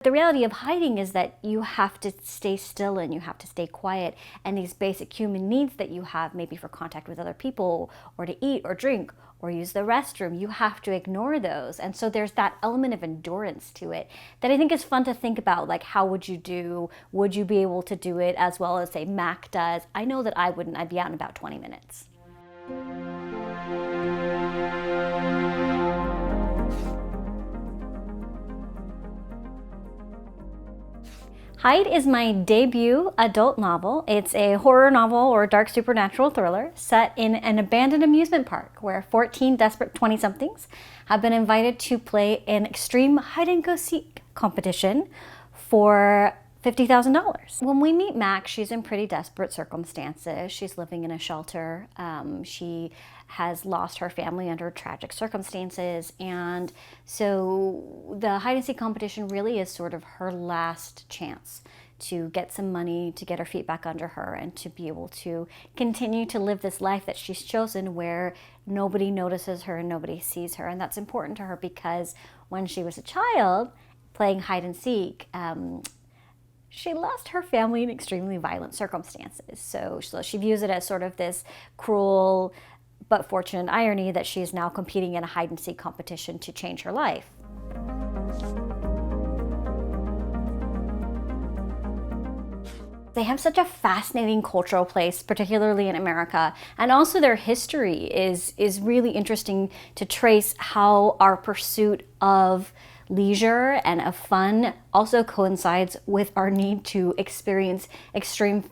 The reality of hiding is that you have to stay still and you have to stay quiet, and these basic human needs that you have, maybe for contact with other people or to eat or drink or use the restroom, you have to ignore those. And so there's that element of endurance to it that I think is fun to think about, like how would you be able to do it as well as say Mack does? I know that I wouldn't. I'd be out in about 20 minutes. Hide is my debut adult novel. It's a horror novel or dark supernatural thriller set in an abandoned amusement park where 14 desperate 20-somethings have been invited to play an extreme hide-and-go-seek competition for $50,000. When we meet Mack, she's in pretty desperate circumstances. She's living in a shelter. She has lost her family under tragic circumstances, and so the hide and seek competition really is sort of her last chance to get some money, to get her feet back under her, and to be able to continue to live this life that she's chosen where nobody notices her and nobody sees her. And that's important to her because when she was a child playing hide and seek, she lost her family in extremely violent circumstances. So she views it as sort of this cruel but fortunate irony that she is now competing in a hide and seek competition to change her life. They have such a fascinating cultural place, particularly in America, and also their history is really interesting to trace how our pursuit of leisure and of fun also coincides with our need to experience extreme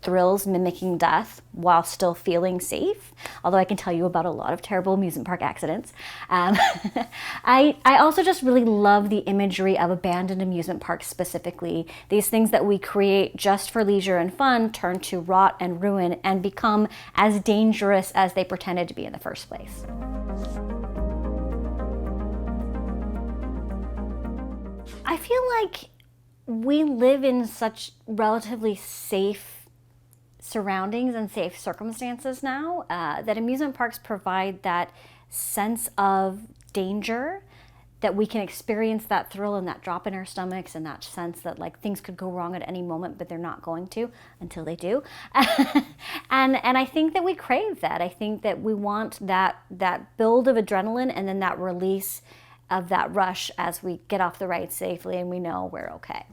thrills mimicking death while still feeling safe. Although I can tell you about a lot of terrible amusement park accidents. I also just really love the imagery of abandoned amusement parks specifically. These things that we create just for leisure and fun turn to rot and ruin and become as dangerous as they pretended to be in the first place. I feel like we live in such relatively safe surroundings and safe circumstances now that amusement parks provide that sense of danger, that we can experience that thrill and that drop in our stomachs and that sense that like things could go wrong at any moment, but they're not going to until they do. and I think that we crave that. I think that we want that build of adrenaline and then that release of that rush as we get off the ride safely and we know we're okay.